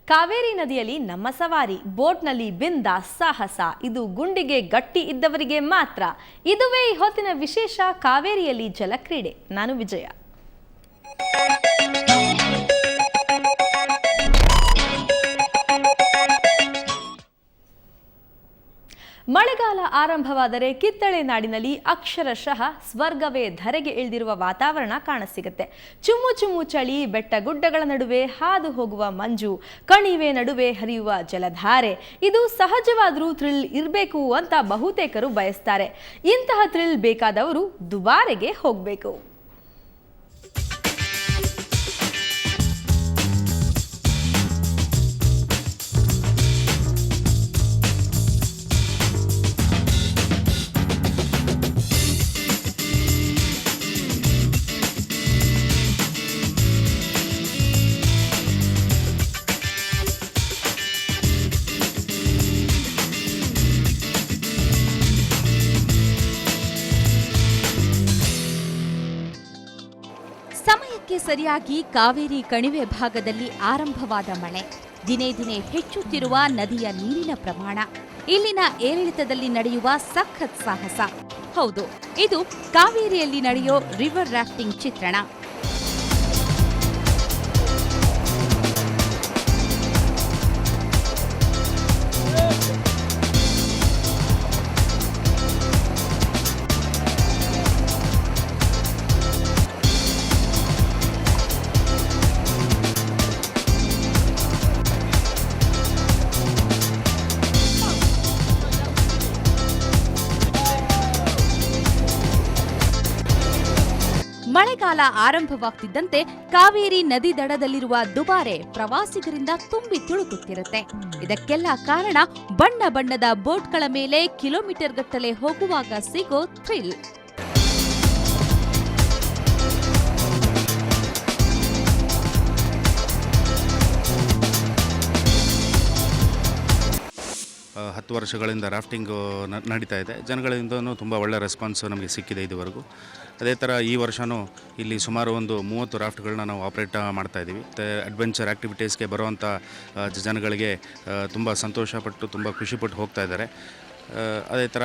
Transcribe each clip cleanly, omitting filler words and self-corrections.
ಕಾವೇರಿ ನದಿಯಲ್ಲಿ ನಮ್ಮ ಸವಾರಿ, ಬೋಟ್ನಲ್ಲಿ ಬಿಂದಾಸ್ ಸಾಹಸ. ಇದು ಗುಂಡಿಗೆ ಗಟ್ಟಿ ಇದ್ದವರಿಗೆ ಮಾತ್ರ. ಇದುವೇ ಈ ಹೊತ್ತಿನ ವಿಶೇಷ ಕಾವೇರಿಯಲ್ಲಿ ಜಲಕ್ರೀಡೆ. ನಾನು ವಿಜಯ. ಮಳೆಗಾಲ ಆರಂಭವಾದರೆ ಕಿತ್ತಳೆ ನಾಡಿನಲ್ಲಿ ಅಕ್ಷರಶಃ ಸ್ವರ್ಗವೇ ಧರೆಗೆ ಇಳಿದಿರುವ ವಾತಾವರಣ ಕಾಣಸಿಗುತ್ತೆ. ಚುಮ್ಮು ಚುಮ್ಮು ಚಳಿ, ಬೆಟ್ಟ ಗುಡ್ಡಗಳ ನಡುವೆ ಹಾದು ಹೋಗುವ ಮಂಜು, ಕಣಿವೆ ನಡುವೆ ಹರಿಯುವ ಜಲಧಾರೆ. ಇದು ಸಹಜವಾದರೂ ಥ್ರಿಲ್ ಇರಬೇಕು ಅಂತ ಬಹುತೇಕರು ಬಯಸ್ತಾರೆ. ಇಂತಹ ಥ್ರಿಲ್ ಬೇಕಾದವರು ದುಬಾರೆಗೆ ಹೋಗಬೇಕು. ಸಮಯಕ್ಕೆ ಸರಿಯಾಗಿ ಕಾವೇರಿ ಕಣಿವೆ ಭಾಗದಲ್ಲಿ ಆರಂಭವಾದ ಮಳೆ, ದಿನೇ ದಿನೇ ಹೆಚ್ಚುತ್ತಿರುವ ನದಿಯ ನೀರಿನ ಪ್ರಮಾಣ, ಇಲ್ಲಿನ ಏರಿಳಿತದಲ್ಲಿ ನಡೆಯುವ ಸಖತ್ ಸಾಹಸ. ಹೌದು, ಇದು ಕಾವೇರಿಯಲ್ಲಿ ನಡೆಯೋ ರಿವರ್ ರಾಫ್ಟಿಂಗ್ ಚಿತ್ರಣ. ಮಳೆಗಾಲ ಆರಂಭವಾಗ್ತಿದ್ದಂತೆ ಕಾವೇರಿ ನದಿ ದಡದಲ್ಲಿರುವ ದುಬಾರೆ ಪ್ರವಾಸಿಗರಿಂದ ತುಂಬಿ ತುಳುಕುತ್ತಿರುತ್ತೆ. ಇದಕ್ಕೆಲ್ಲ ಕಾರಣ ಬಣ್ಣ ಬಣ್ಣದ ಬೋಟ್ಗಳ ಮೇಲೆ ಕಿಲೋಮೀಟರ್ ಗಟ್ಟಲೆ ಹೋಗುವಾಗ ಸಿಗೋ ಥ್ರಿಲ್. ಹತ್ತು ವರ್ಷಗಳಿಂದ ರಾಫ್ಟಿಂಗು ನಡೀತಾ ಇದೆ. ಜನಗಳಿಂದನೂ ತುಂಬ ಒಳ್ಳೆಯ ರೆಸ್ಪಾನ್ಸ್ ನಮಗೆ ಸಿಕ್ಕಿದೆ ಇದುವರೆಗೂ. ಅದೇ ಥರ ಈ ವರ್ಷವೂ ಇಲ್ಲಿ ಸುಮಾರು ಒಂದು 30 ರಾಫ್ಟ್ಗಳನ್ನ ನಾವು ಆಪ್ರೇಟ್ ಮಾಡ್ತಾಯಿದ್ದೀವಿ. ಮತ್ತು ಅಡ್ವೆಂಚರ್ ಆ್ಯಕ್ಟಿವಿಟೀಸ್ಗೆ ಬರುವಂಥ ಜನಗಳಿಗೆ ತುಂಬ ಸಂತೋಷಪಟ್ಟು ತುಂಬ ಖುಷಿಪಟ್ಟು ಹೋಗ್ತಾ ಇದ್ದಾರೆ. ಅದೇ ಥರ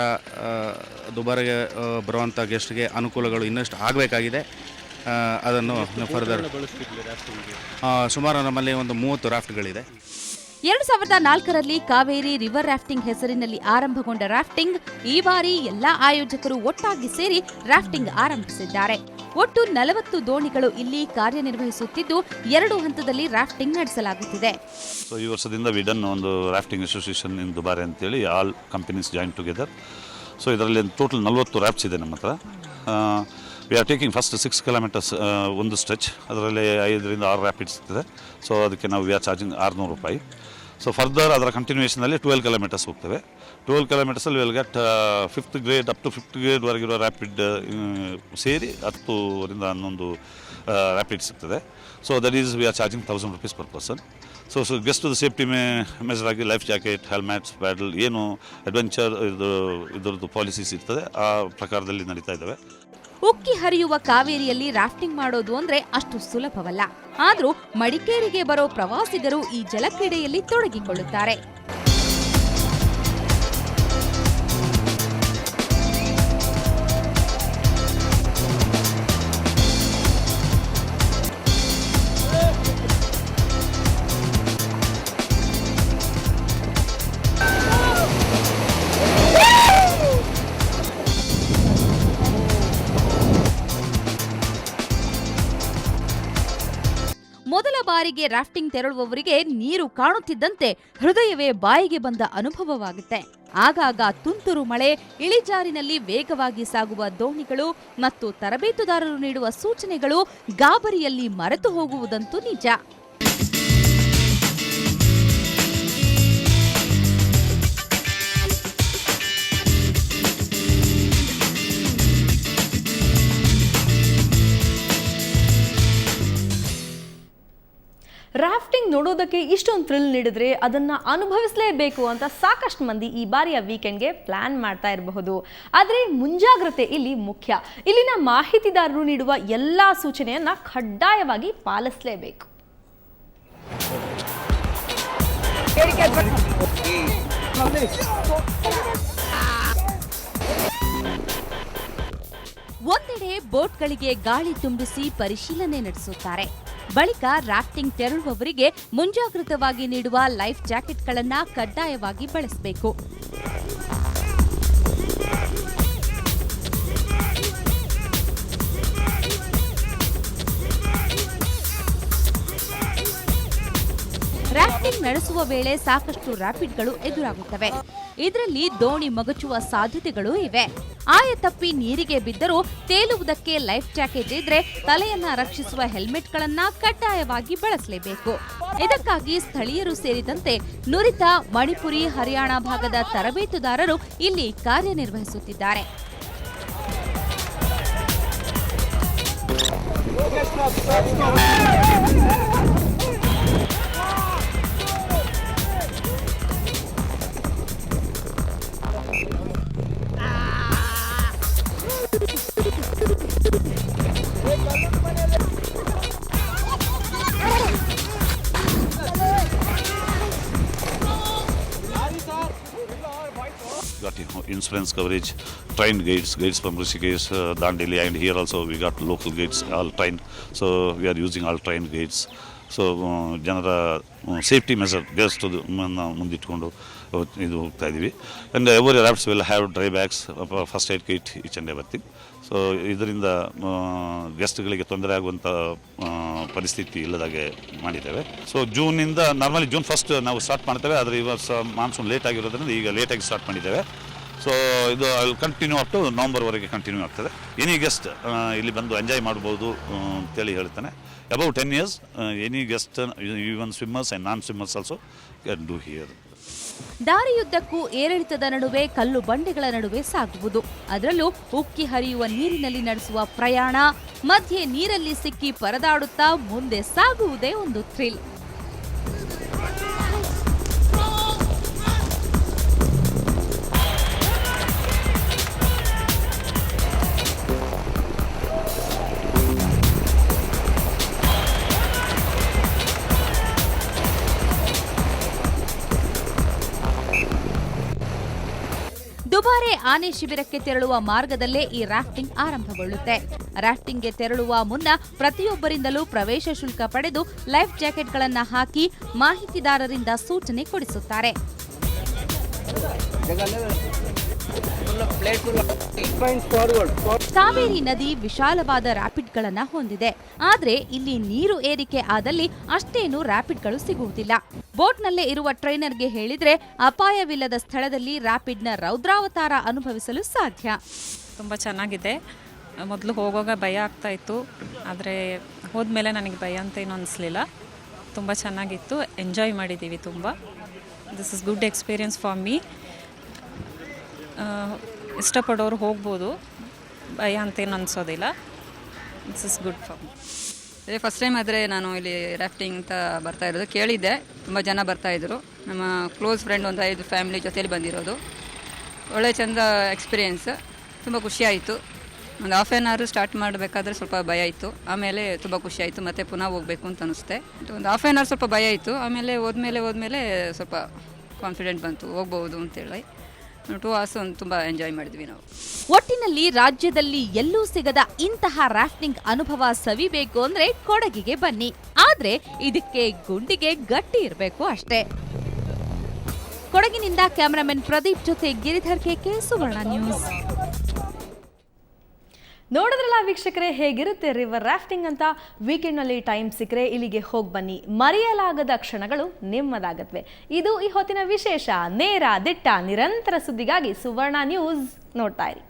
ದುಬಾರಿಗೆ ಬರುವಂಥ ಗೆಸ್ಟ್ಗೆ ಅನುಕೂಲಗಳು ಇನ್ನಷ್ಟು ಆಗಬೇಕಾಗಿದೆ. ಅದನ್ನು ಫರ್ದರ್ ಸುಮಾರು ನಮ್ಮಲ್ಲಿ ಒಂದು 30 ರಾಫ್ಟ್ಗಳಿದೆ. 2004ರಲ್ಲಿ ಕಾವೇರಿ ರಿವರ್ ರಾಫ್ಟಿಂಗ್ ಹೆಸರಿನಲ್ಲಿ ಆರಂಭಗೊಂಡ ರಾಫ್ಟಿಂಗ್ ಈ ಬಾರಿ ಎಲ್ಲಾ ಆಯೋಜಕರು ಒಟ್ಟಾಗಿ ಸೇರಿ ರಾಫ್ಟಿಂಗ್ ಆರಂಭಿಸಿದ್ದಾರೆ. ಒಟ್ಟು 40 ದೋಣಿಗಳು ಇಲ್ಲಿ ಕಾರ್ಯನಿರ್ವಹಿಸುತ್ತಿದ್ದು 2 ಹಂತದಲ್ಲಿ ರಾಫ್ಟಿಂಗ್ ನಡೆಸಲಾಗುತ್ತಿದೆ. ಈ ವರ್ಷದಿಂದ ವಿಡನ್ ಒಂದು ರಾಫ್ಟಿಂಗ್ ಅಸೋಸಿಯೇಷನ್ ಇನ್ ದುಬಾರೆ ಅಂತೇಳಿ all companies join together. So ಇದರಲ್ಲಿ ಟೋಟಲ್ 40 ರಾಫ್ಟ್ಸ್ ಇದೆ ನಮ್ಮ ಹತ್ರ. We are taking first 6 kilometres ಒಂದು ಸ್ಟ್ರೆಚ್, ಅದರಲ್ಲಿ 5 ರಿಂದ 6 ರ್ಯಾಪಿಡ್ಸ್ ಇರ್ತದೆ. ಸೊ ಅದಕ್ಕೆ ನಾವು ವಿ ಆರ್ ಚಾರ್ಜಿಂಗ್ 600 ರೂಪಾಯಿ. ಸೊ ಫರ್ದರ್ ಅದರ ಕಂಟಿನ್ಯೂಷನಲ್ಲಿ 12 ಕಿಲೋಮೀಟರ್ಸ್ ಹೋಗ್ತೇವೆ. 12 ಕಿಲೋಮೀಟರ್ಸಲ್ಲಿ will get 5th grade up to 5th ಗ್ರೇಡ್ವರೆಗಿರೋ ರ್ಯಾಪಿಡ್ ಸೇರಿ 10 ರಿಂದ 11 ರ್ಯಾಪಿಡ್ ಸಿಗ್ತದೆ. So that is we are charging 1000 rupees per person. So guest safety measure ಆಗಿ ಲೈಫ್ ಜಾಕೆಟ್, ಹೆಲ್ಮೆಟ್ಸ್, ಪ್ಯಾಡಲ್, ಏನು ಅಡ್ವೆಂಚರ್ ಇದರದ್ದು ಪಾಲಿಸೀಸ್ ಇರ್ತದೆ ಆ ಪ್ರಕಾರದಲ್ಲಿ ನಡೀತಾ ಇದ್ದಾವೆ. ಉಕ್ಕಿ ಹರಿಯುವ ಕಾವೇರಿಯಲ್ಲಿ ರಾಫ್ಟಿಂಗ್ ಮಾಡೋದು ಅಂದ್ರೆ ಅಷ್ಟು ಸುಲಭವಲ್ಲ. ಆದ್ರೂ ಮಡಿಕೇರಿಗೆ ಬರೋ ಪ್ರವಾಸಿಗರು ಈ ಜಲಕ್ರೀಡೆಯಲ್ಲಿ ತೊಡಗಿಕೊಳ್ಳುತ್ತಾರೆ. ಮೊದಲ ಬಾರಿಗೆ ರಾಫ್ಟಿಂಗ್ ತೆರಳುವವರಿಗೆ ನೀರು ಕಾಣುತ್ತಿದ್ದಂತೆ ಹೃದಯವೇ ಬಾಯಿಗೆ ಬಂದ ಅನುಭವವಾಗುತ್ತೆ. ಆಗಾಗ ತುಂತುರು ಮಳೆ, ಇಳಿಜಾರಿನಲ್ಲಿ ವೇಗವಾಗಿ ಸಾಗುವ ದೋಣಿಗಳು ಮತ್ತು ತರಬೇತುದಾರರು ನೀಡುವ ಸೂಚನೆಗಳು ಗಾಬರಿಯಲ್ಲಿ ಮರೆತು ಹೋಗುವುದಂತೂ ನಿಜ. ರಾಫ್ಟಿಂಗ್ ನೋಡೋದಕ್ಕೆ ಇಷ್ಟೊಂದು ಥ್ರಿಲ್ ನೀಡಿದ್ರೆ ಅದನ್ನು ಅನುಭವಿಸಲೇಬೇಕು ಅಂತ ಸಾಕಷ್ಟು ಮಂದಿ ಈ ಬಾರಿಯ ವೀಕೆಂಡ್ಗೆ ಪ್ಲಾನ್ ಮಾಡ್ತಾ ಇರಬಹುದು. ಆದರೆ ಮುಂಜಾಗ್ರತೆ ಇಲ್ಲಿ ಮುಖ್ಯ. ಇಲ್ಲಿನ ಮಾಹಿತಿದಾರರು ನೀಡುವ ಎಲ್ಲ ಸೂಚನೆಯನ್ನ ಕಡ್ಡಾಯವಾಗಿ ಪಾಲಿಸಲೇಬೇಕು. ಒಂದೆಡೆ ಬೋಟ್ಗಳಿಗೆ ಗಾಳಿ ತುಂಬಿಸಿ ಪರಿಶೀಲನೆ ನಡೆಸುತ್ತಾರೆ. ಬಳಿಕ ರಾಫ್ಟಿಂಗ್ ತೆರಳುವವರಿಗೆ ಮುಂಜಾಗೃತವಾಗಿ ನೀಡುವ ಲೈಫ್ ಜಾಕೆಟ್ಗಳನ್ನು ಕಡ್ಡಾಯವಾಗಿ ಬಳಸಬೇಕು. ರಾಫ್ಟಿಂಗ್ ನಡೆಸುವ ವೇಳೆ ಸಾಕಷ್ಟು ರ್ಯಾಪಿಡ್ಗಳು ಎದುರಾಗುತ್ತವೆ. ಇದರಲ್ಲಿ ದೋಣಿ ಮಗಚುವ ಸಾಧ್ಯತೆಗಳೂ ಇವೆ. ಆಯತಪ್ಪಿ ನೀರಿಗೆ ಬಿದ್ದರೂ ತೇಲುವುದಕ್ಕೆ ಲೈಫ್ ಜಾಕೆಟ್ ಇದ್ರೆ ತಲೆಯನ್ನ ರಕ್ಷಿಸುವ ಹೆಲ್ಮೆಟ್ಗಳನ್ನ ಕಡ್ಡಾಯವಾಗಿ ಬಳಸಲೇಬೇಕು. ಇದಕ್ಕಾಗಿ ಸ್ಥಳೀಯರು ಸೇರಿದಂತೆ ನುರಿತ ಮಣಿಪುರಿ, ಹರಿಯಾಣ ಭಾಗದ ತರಬೇತುದಾರರು ಇಲ್ಲಿ ಕಾರ್ಯನಿರ್ವಹಿಸುತ್ತಿದ್ದಾರೆ. Got insurance coverage, trained guides from Rishikesh, Dandeli, and here also we got local guides, all trained. So we are using all trained guides. So ಜನರ ಸೇಫ್ಟಿ ಮೆಸರ್ ಜಸ್ಟ್ ಮುಂದಿಟ್ಕೊಂಡು ಇದು ಹೋಗ್ತಾ ಇದ್ದೀವಿ. And every rafts will have dry bags, first aid kit, each and everything. So ಇದರಿಂದ ಗೆಸ್ಟ್ಗಳಿಗೆ ತೊಂದರೆ ಆಗುವಂಥ ಪರಿಸ್ಥಿತಿ ಇಲ್ಲದಾಗೆ ಮಾಡಿದ್ದೇವೆ. ಸೊ ಜೂನಿಂದ ನಾರ್ಮಲಿ ಜೂನ್ 1 ನಾವು ಸ್ಟಾರ್ಟ್ ಮಾಡ್ತೇವೆ, ಆದರೆ ಇವತ್ತು ಮಾನ್ಸೂನ್ ಲೇಟ್ ಆಗಿರೋದ್ರಿಂದ ಈಗ ಲೇಟಾಗಿ ಸ್ಟಾರ್ಟ್ ಮಾಡಿದ್ದೇವೆ. ಸೊ ಇದು ಕಂಟಿನ್ಯೂ ಅಪ್ ಟು ನವಂಬರ್ವರೆಗೆ ಕಂಟಿನ್ಯೂ ಆಗ್ತದೆ. ಎನಿ ಗೆಸ್ಟ್ ಇಲ್ಲಿ ಬಂದು ಎಂಜಾಯ್ ಮಾಡ್ಬೋದು ಅಂತೇಳಿ ಹೇಳ್ತಾನೆ. Above 10 years, any guest, even swimmers and non swimmers also can do here. ದಾರಿಯುದ್ದಕ್ಕೂ ಏರಿಳಿತದ ನಡುವೆ ಕಲ್ಲು ಬಂಡೆಗಳ ನಡುವೆ ಸಾಗುವುದು, ಅದರಲ್ಲೂ ಉಕ್ಕಿ ಹರಿಯುವ ನೀರಿನಲ್ಲಿ ನಡೆಸುವ ಪ್ರಯಾಣ, ಮಧ್ಯೆ ನೀರಲ್ಲಿ ಸಿಕ್ಕಿ ಪರದಾಡುತ್ತಾ ಮುಂದೆ ಸಾಗುವುದೇ ಒಂದು ಥ್ರಿಲ್. ದುಬಾರೆ ಆನೆ ಶಿಬಿರಕ್ಕೆ ತೆರಳುವ ಮಾರ್ಗದಲ್ಲೇ ಈ ರಾಫ್ಟಿಂಗ್ ಆರಂಭಗೊಳ್ಳುತ್ತೆ. ರಾಫ್ಟಿಂಗ್ಗೆ ತೆರಳುವ ಮುನ್ನ ಪ್ರತಿಯೊಬ್ಬರಿಂದಲೂ ಪ್ರವೇಶ ಶುಲ್ಕ ಪಡೆದು ಲೈಫ್ ಜಾಕೆಟ್ಗಳನ್ನು ಹಾಕಿ ಮಾಹಿತಿದಾರರಿಂದ ಸೂಚನೆ ಕೊಡಿಸುತ್ತಾರೆ. ಕಾವೇರಿ ನದಿ ವಿಶಾಲವಾದ ರ್ಯಾಪಿಡ್ಗಳನ್ನು ಹೊಂದಿದೆ. ಆದರೆ ಇಲ್ಲಿ ನೀರು ಏರಿಕೆ ಆದಲ್ಲಿ ಅಷ್ಟೇನು ರ್ಯಾಪಿಡ್ಗಳು ಸಿಗುವುದಿಲ್ಲ. ಬೋಟ್ನಲ್ಲೇ ಇರುವ ಟ್ರೈನರ್ಗೆ ಹೇಳಿದ್ರೆ ಅಪಾಯವಿಲ್ಲದ ಸ್ಥಳದಲ್ಲಿ ರ್ಯಾಪಿಡ್ನ ರೌದ್ರಾವತಾರ ಅನುಭವಿಸಲು ಸಾಧ್ಯ. ತುಂಬ ಚೆನ್ನಾಗಿದೆ. ಮೊದಲು ಹೋಗುವಾಗ ಭಯ ಆಗ್ತಾ ಇತ್ತು, ಆದರೆ ಹೋದ್ಮೇಲೆ ನನಗೆ ಭಯ ಅಂತ ಏನೂ ಅನಿಸ್ಲಿಲ್ಲ. ತುಂಬ ಚೆನ್ನಾಗಿತ್ತು, ಎಂಜಾಯ್ ಮಾಡಿದ್ದೀವಿ ತುಂಬ. This is good experience for me. ಇಷ್ಟಪಡೋರು ಹೋಗ್ಬೋದು, ಭಯ ಅಂತೇನು ಅನಿಸೋದಿಲ್ಲ. This is good for me. ಇದೇ ಫಸ್ಟ್ ಟೈಮ್ ಆದರೆ ನಾನು ಇಲ್ಲಿ ರಾಫ್ಟಿಂಗ್ ಅಂತ ಬರ್ತಾ ಇರೋದು. ಕೇಳಿದ್ದೆ, ತುಂಬ ಜನ ಬರ್ತಾಯಿದ್ರು. ನಮ್ಮ ಕ್ಲೋಸ್ ಫ್ರೆಂಡ್ ಒಂದು 5 ಫ್ಯಾಮಿಲಿ ಜೊತೆಯಲ್ಲಿ ಬಂದಿರೋದು. ಒಳ್ಳೆ ಚೆಂದ ಎಕ್ಸ್ಪೀರಿಯೆನ್ಸ್, ತುಂಬ ಖುಷಿಯಾಯಿತು. ಒಂದು ಹಾಫ್ ಆನ್ ಅವರ್ ಸ್ಟಾರ್ಟ್ ಮಾಡಬೇಕಾದ್ರೆ ಸ್ವಲ್ಪ ಭಯ ಇತ್ತು, ಆಮೇಲೆ ತುಂಬ ಖುಷಿಯಾಯಿತು. ಮತ್ತು ಪುನಃ ಹೋಗಬೇಕು ಅಂತ ಅನಿಸುತ್ತೆ. ಒಂದು ಹಾಫ್ ಆನ್ ಅವರ್ ಸ್ವಲ್ಪ ಭಯ ಇತ್ತು, ಆಮೇಲೆ ಹೋದ್ಮೇಲೆ ಸ್ವಲ್ಪ ಕಾನ್ಫಿಡೆಂಟ್ ಬಂತು, ಹೋಗ್ಬೋದು ಅಂತೇಳಿ. 2 hours ತುಂಬ ಎಂಜಾಯ್ ಮಾಡಿದ್ವಿ ನಾವು. ಒಟ್ಟಿನಲ್ಲಿ ರಾಜ್ಯದಲ್ಲಿ ಎಲ್ಲೂ ಸಿಗದ ಇಂತಹ ರಾಫ್ಟಿಂಗ್ ಅನುಭವ ಸವಿಬೇಕು ಅಂದ್ರೆ ಕೊಡಗಿಗೆ ಬನ್ನಿ. ಆದ್ರೆ ಇದಕ್ಕೆ ಗುಂಡಿಗೆ ಗಟ್ಟಿ ಇರಬೇಕು ಅಷ್ಟೇ. ಕೊಡಗಿನಿಂದ ಕ್ಯಾಮರಾಮನ್ ಪ್ರದೀಪ್ ಜೊತೆ ಗಿರಿಧರ್ ಕೆಕೆ, ಸುವರ್ಣ ನ್ಯೂಸ್. ನೋಡಿದ್ರಲ್ಲ ವೀಕ್ಷಕರೇ, ಹೇಗಿರುತ್ತೆ ರಿವರ್ ರಾಫ್ಟಿಂಗ್ ಅಂತ. ವೀಕೆಂಡ್ನಲ್ಲಿ ಟೈಮ್ ಸಿಕ್ಕರೆ ಇಲ್ಲಿಗೆ ಹೋಗಿ ಬನ್ನಿ, ಮರೆಯಲಾಗದ ಕ್ಷಣಗಳು ನಿಮ್ಮದಾಗತ್ವೆ. ಇದು ಈ ಹೊತ್ತಿನ ವಿಶೇಷ. ನೇರ, ದಿಟ್ಟ, ನಿರಂತರ ಸುದ್ದಿಗಾಗಿ ಸುವರ್ಣ ನ್ಯೂಸ್ ನೋಡ್ತಾ ಇರಿ.